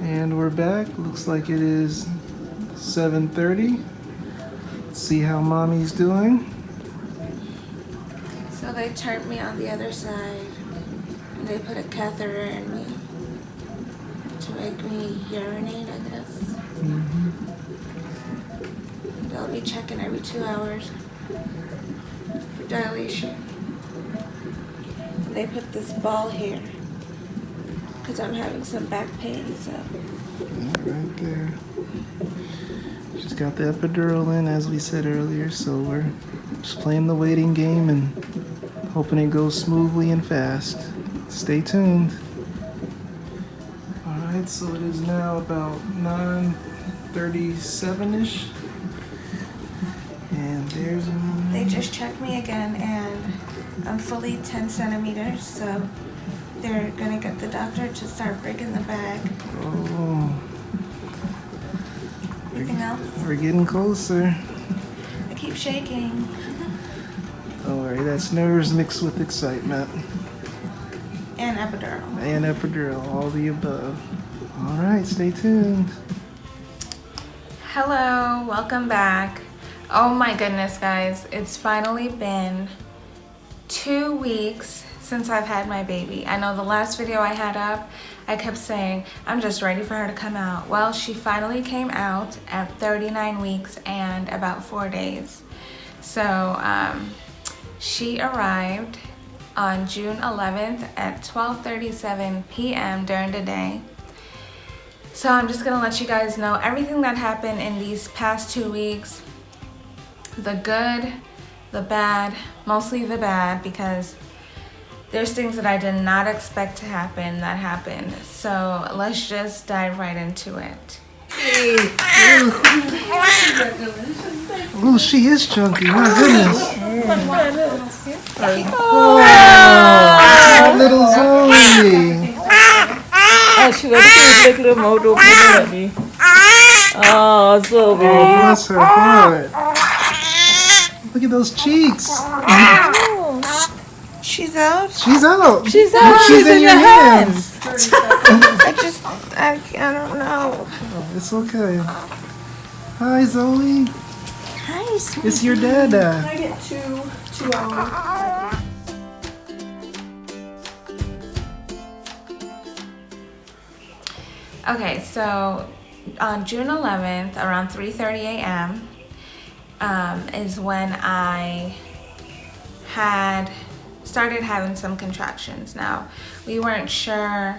And we're back. Looks like it is 7:30. Let's see how mommy's doing. So they turned me on the other side and they put a catheter in me to make me urinate, I guess. They'll be checking every 2 hours for dilation. They put this ball here because I'm having some back pain, so. Right there. She's got the epidural in, as we said earlier, so we're just playing the waiting game and hoping it goes smoothly and fast. Stay tuned. Alright, so it is now about 9:37-ish. And there's They just checked me again and I'm fully 10 centimeters, so they're gonna get the doctor to start breaking the bag. Oh, Anything else? we're getting closer. I keep shaking. Don't worry, that's nerves mixed with excitement. And epidural. And epidural, all the above. Alright, stay tuned. Hello, welcome back. Oh my goodness, guys, it's finally been 2 weeks since I've had my baby. I know the last video I had up, I kept saying, I'm just ready for her to come out. Well, she finally came out at 39 weeks and about 4 days. So she arrived on June 11th at 12:37 p.m. during the day. So I'm just gonna let you guys know everything that happened in these past 2 weeks. The good, the bad, mostly the bad, because there's things that I did not expect to happen that happened. So let's just dive right into it. Oh, she is chunky, my goodness. Oh, little Zoe. Ah, she got a big little motor already. Oh, so good. Bless her heart. Look at those cheeks. She's out? She's out. She's out. She's in your hands. I don't know. Oh, it's okay. Hi, Zoe. Hi, sweetie. It's your dada. I get two hours. Okay, so on June 11th, around 3:30 a.m., is when I started having some contractions. Now, we weren't sure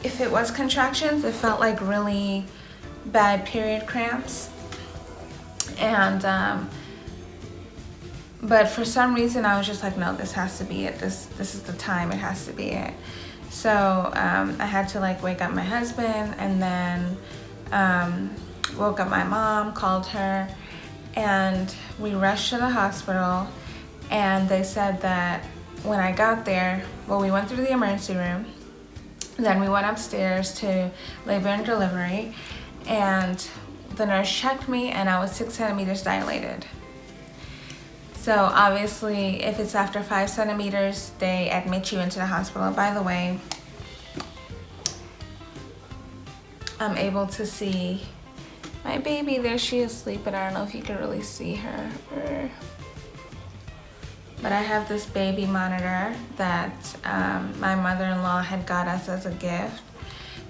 if it was contractions. It felt like really bad period cramps. And, but for some reason I was just like, no, this has to be it. This is the time, it has to be it. So I had to like wake up my husband and then woke up my mom, called her, and we rushed to the hospital. And they said that when I got there, well, we went through the emergency room, then we went upstairs to labor and delivery, and the nurse checked me and I was 6 centimeters dilated. So obviously, if it's after 5 centimeters, they admit you into the hospital. By the way, I'm able to see my baby. There she is asleep, but I don't know if you can really see her. But I have this baby monitor that my mother-in-law had got us as a gift.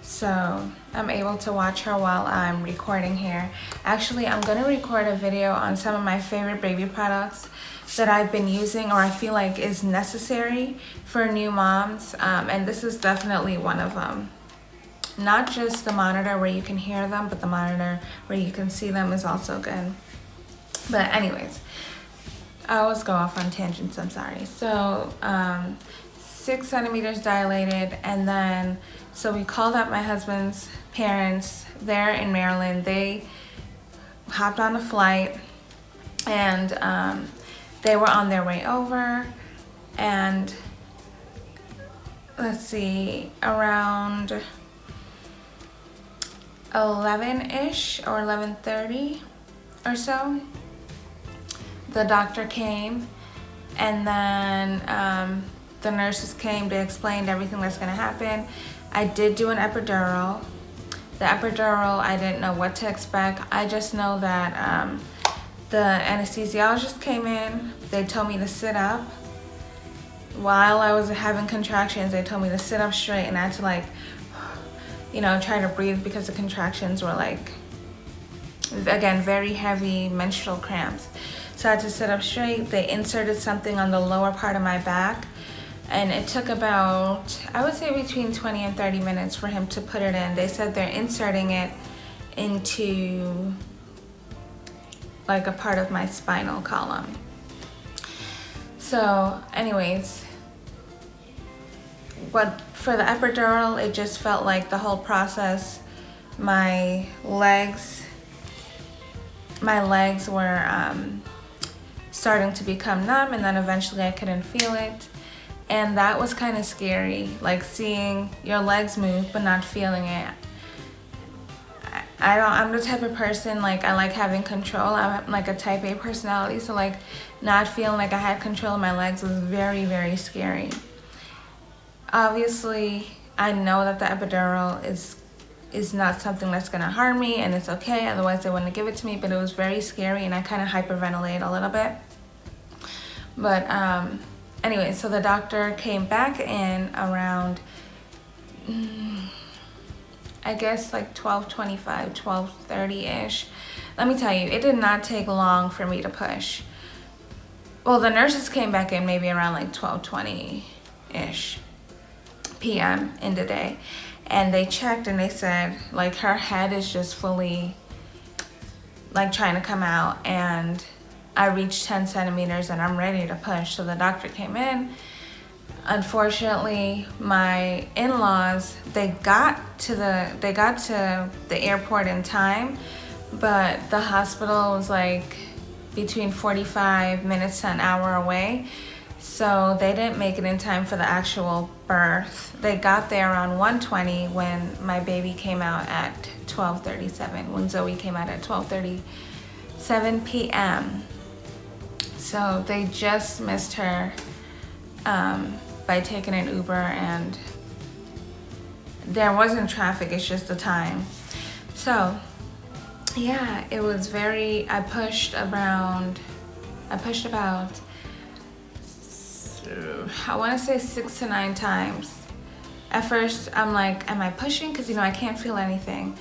So I'm able to watch her while I'm recording here. Actually, I'm gonna record a video on some of my favorite baby products that I've been using or I feel like is necessary for new moms. And this is definitely one of them. Not just the monitor where you can hear them, but the monitor where you can see them is also good. But anyways, I always go off on tangents, I'm sorry. So 6 centimeters dilated, and then so we called up my husband's parents. They're in Maryland. They hopped on a flight and they were on their way over, and let's see, around 11-ish or 11:30 or so, the doctor came, and then the nurses came. They explained everything that's gonna happen. I did do an epidural, The epidural, I didn't know what to expect. I just know that the anesthesiologist came in. They told me to sit up. While I was having contractions, they told me to sit up straight, and I had to like, you know, try to breathe because the contractions were like, again, very heavy menstrual cramps. So I had to sit up straight. They inserted something on the lower part of my back, and it took about, I would say between 20 and 30 minutes for him to put it in. They said they're inserting it into like a part of my spinal column. So anyways, for the epidural, it just felt like the whole process, my legs were starting to become numb, and then eventually I couldn't feel it. And that was kind of scary, like seeing your legs move but not feeling it. I'm the type of person, like, I like having control. I'm like a type A personality, so like not feeling like I had control of my legs was very, very scary. Obviously, I know that the epidural is not something that's gonna harm me, and it's okay, otherwise they wouldn't give it to me, but it was very scary, and I kind of hyperventilated a little bit. But anyway, so the doctor came back in around, I guess like 12:25, 12:30-ish. Let me tell you, it did not take long for me to push. Well, the nurses came back in maybe around like 12:20-ish p.m. in the day. And they checked and they said, like, her head is just fully like trying to come out, and I reached 10 centimeters and I'm ready to push. So the doctor came in. Unfortunately, my in-laws, they got to the airport in time, but the hospital was like between 45 minutes to an hour away. So they didn't make it in time for the actual birth. They got there around 1:20 when my baby came out at 12:37, when Zoe came out at 12:37 p.m. So they just missed her by taking an Uber, and there wasn't traffic, it's just the time. So yeah, it was very, I pushed about, I want to say 6 to 9 times. At first, I'm like, am I pushing? Because, you know, I can't feel anything.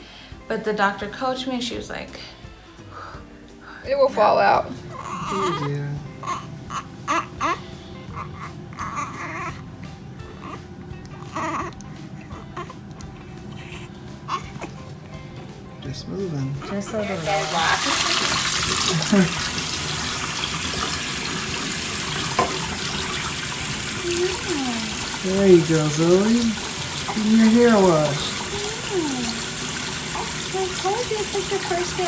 But the doctor coached me, and she was like, It will fall out. Yeah. Just moving. Just a little. There you go, Zoe. Getting your hair washed. I told you it's like your first day.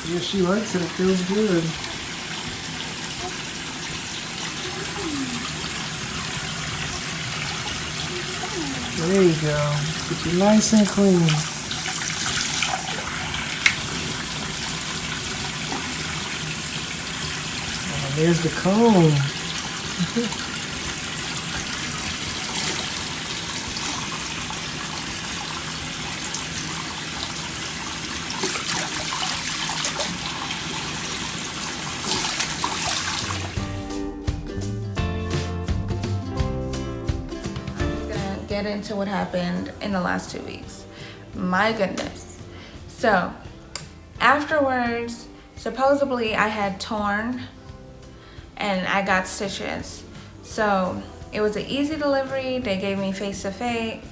Yeah, she likes it. It feels good. There you go. Get you nice and clean. And there's the comb. Get into what happened in the last 2 weeks. My goodness. So afterwards, supposedly I had torn and I got stitches. So it was an easy delivery. They gave me face to face,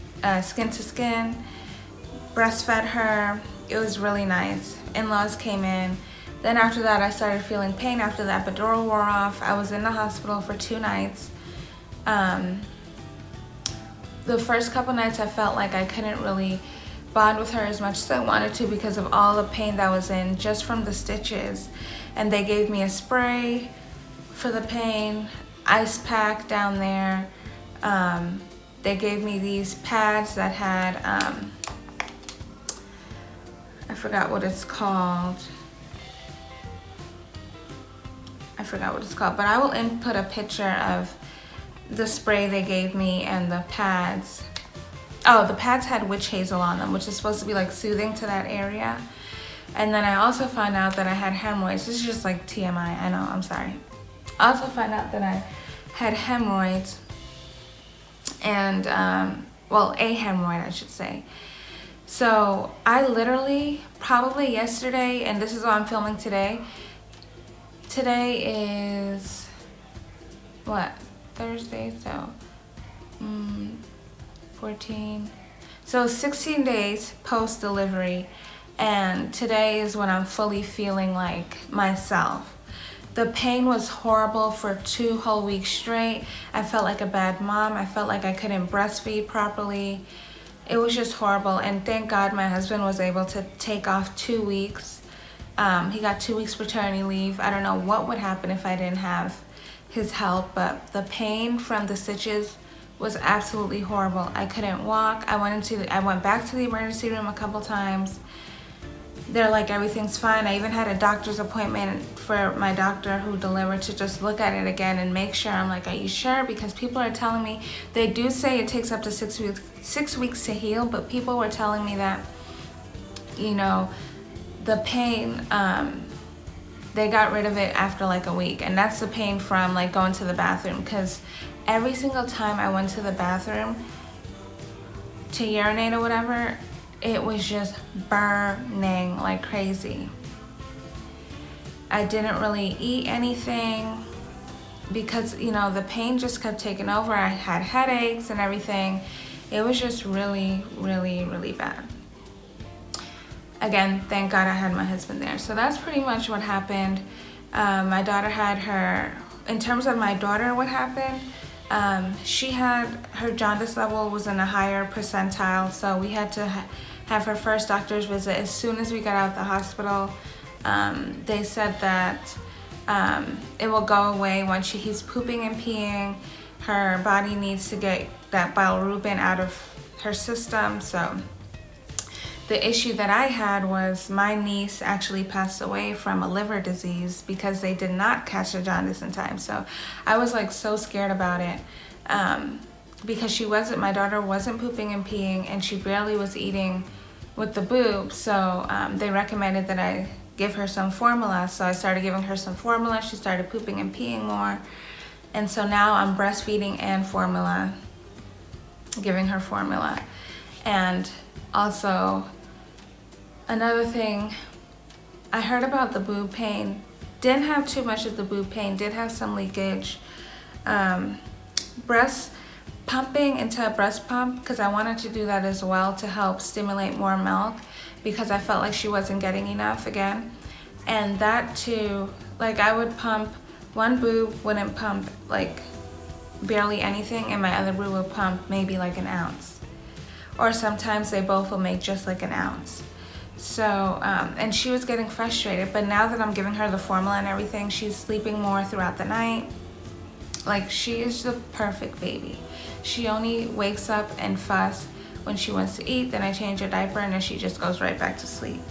skin to skin, breastfed her. It was really nice. In-laws came in. Then after that, I started feeling pain after the epidural wore off. I was in the hospital for 2 nights. The first couple nights I felt like I couldn't really bond with her as much as I wanted to because of all the pain that was in just from the stitches. And they gave me a spray for the pain, ice pack down there. They gave me these pads that had, I forgot what it's called. forgot what it's called, but I will input a picture of the spray they gave me and the pads. Oh, the pads had witch hazel on them, which is supposed to be like soothing to that area. And then I also found out that I had hemorrhoids. This is just like TMI, I know, I'm sorry. I also found out that I had hemorrhoids and, well, a hemorrhoid, I should say. So I literally, probably yesterday, and this is why I'm filming today. Today is, what, Thursday, so 14. So 16 days post-delivery, and today is when I'm fully feeling like myself. The pain was horrible for 2 whole weeks straight. I felt like a bad mom. I felt like I couldn't breastfeed properly. It was just horrible, and thank God my husband was able to take off 2 weeks. He got 2 weeks paternity leave. I don't know what would happen if I didn't have his help, but the pain from the stitches was absolutely horrible. I couldn't walk. I went back to the emergency room a couple times. They're like, everything's fine. I even had a doctor's appointment for my doctor who delivered to just look at it again and make sure. I'm like, are you sure? Because people are telling me, they do say it takes up to 6 weeks to heal, but people were telling me that, you know, the pain, they got rid of it after like a week. And that's the pain from like going to the bathroom, because every single time I went to the bathroom to urinate or whatever, it was just burning like crazy. I didn't really eat anything because, you know, the pain just kept taking over. I had headaches and everything. It was just really, really, really bad. Again, thank God I had my husband there. So that's pretty much what happened. My daughter had her, in terms of my daughter, what happened, she had, her jaundice level was in a higher percentile, so we had to have her first doctor's visit as soon as we got out of the hospital. They said that it will go away once she's pooping and peeing. Her body needs to get that bilirubin out of her system. So the issue that I had was my niece actually passed away from a liver disease because they did not catch the jaundice in time. So I was like so scared about it because my daughter wasn't pooping and peeing, and she barely was eating with the boob. So they recommended that I give her some formula. So I started giving her some formula. She started pooping and peeing more. And so now I'm breastfeeding and formula, giving her formula. And also, another thing, I heard about the boob pain. Didn't have too much of the boob pain, did have some leakage. Breast pumping into a breast pump, because I wanted to do that as well to help stimulate more milk, because I felt like she wasn't getting enough again. And that too, like I would pump, one boob wouldn't pump like barely anything, and my other boob would pump maybe like an ounce. Or sometimes they both will make just like an ounce. So, and she was getting frustrated, but now that I'm giving her the formula and everything, she's sleeping more throughout the night. Like, she is the perfect baby. She only wakes up and fuss when she wants to eat, then I change her diaper, and then she just goes right back to sleep,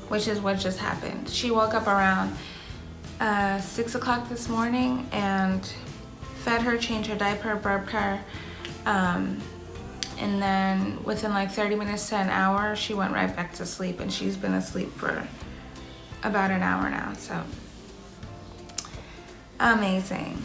which is what just happened. She woke up around 6 o'clock this morning and fed her, changed her diaper, burped her, and then within like 30 minutes to an hour, she went right back to sleep, and she's been asleep for about an hour now, so amazing.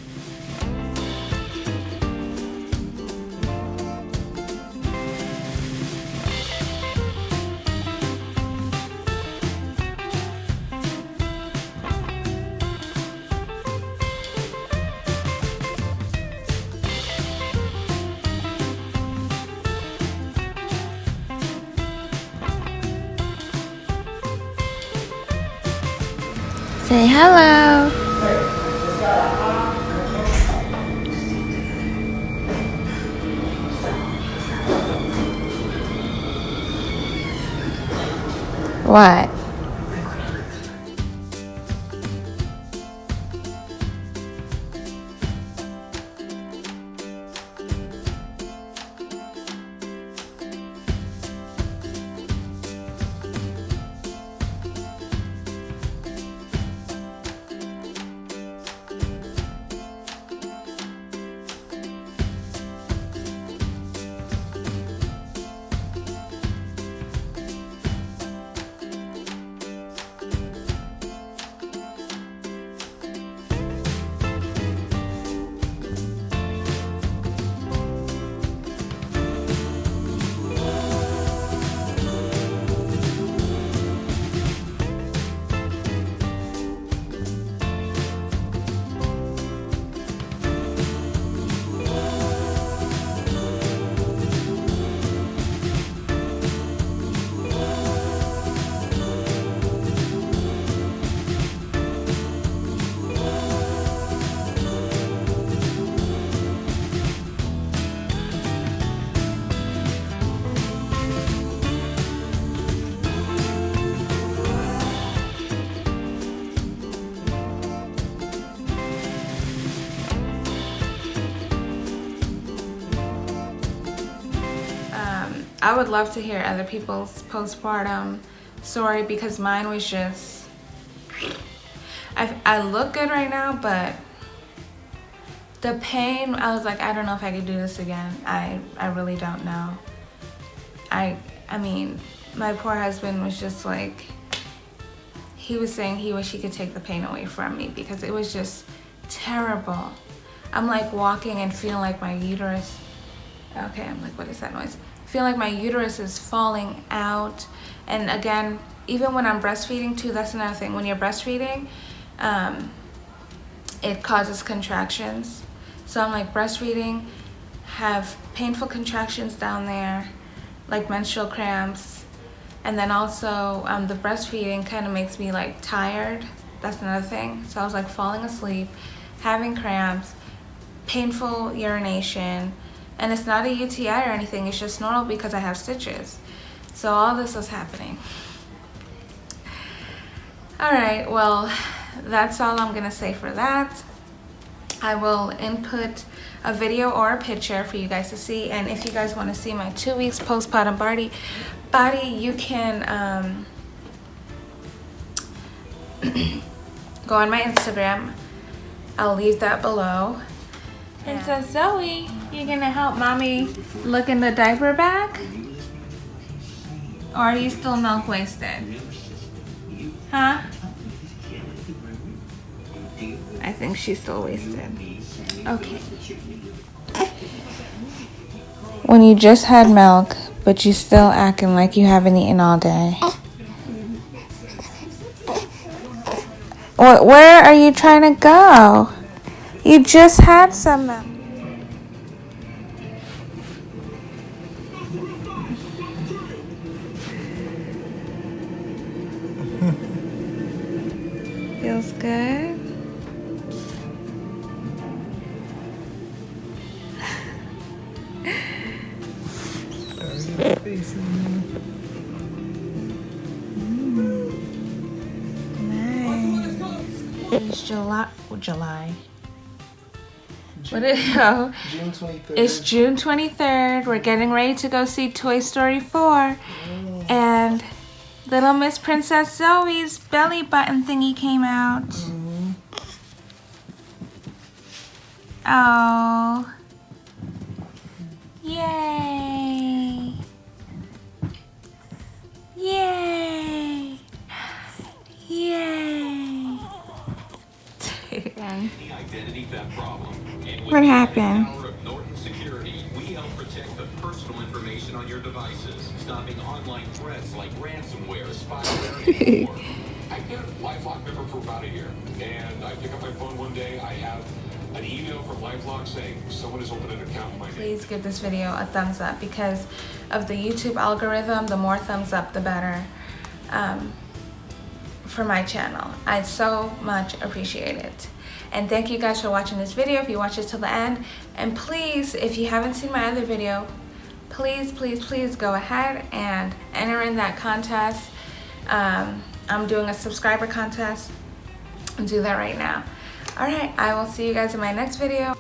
Say hello. What? I would love to hear other people's postpartum story, because mine was just, I look good right now, but the pain, I was like, I don't know if I could do this again. I really don't know. I mean, my poor husband was just like, he was saying he wished he could take the pain away from me because it was just terrible. I'm like walking and feeling like my uterus, okay, I'm like, what is that noise? Feel like my uterus is falling out. And again, even when I'm breastfeeding too, that's another thing. When you're breastfeeding, it causes contractions. So I'm like breastfeeding, have painful contractions down there, like menstrual cramps. And then also the breastfeeding kind of makes me like tired. That's another thing. So I was like falling asleep, having cramps, painful urination. And it's not a UTI or anything, it's just normal because I have stitches. So all this was happening. All right, well, that's all I'm gonna say for that. I will input a video or a picture for you guys to see. And if you guys wanna see my 2 weeks postpartum body, you can go on my Instagram. I'll leave that below. Princess Zoe, you gonna help mommy look in the diaper bag? Or are you still milk wasted? Huh? I think she's still wasted. Okay. When you just had milk, but you still acting like you haven't eaten all day. Where are you trying to go? You just had some milk. Feels good. It's July. What is June 23rd. It's June 23rd. We're getting ready to go see Toy Story 4. And little Miss Princess Zoe's belly button thingy came out. Oh. Yay. Yay. Yay. What happened? We help protect the personal information on your devices, stopping online threats like ransomware, spyware, and more. I've been a LifeLock member for about a year, and I pick up my phone one day, I have an email from LifeLock saying someone has opened an account in my name. Please give this video a thumbs up because of the YouTube algorithm. The more thumbs up, the better for my channel. I so much appreciate it. And thank you guys for watching this video, if you watch it till the end. And please, if you haven't seen my other video, please go ahead and enter in that contest. I'm doing a subscriber contest. I'll do that right now. All right, I will see you guys in my next video.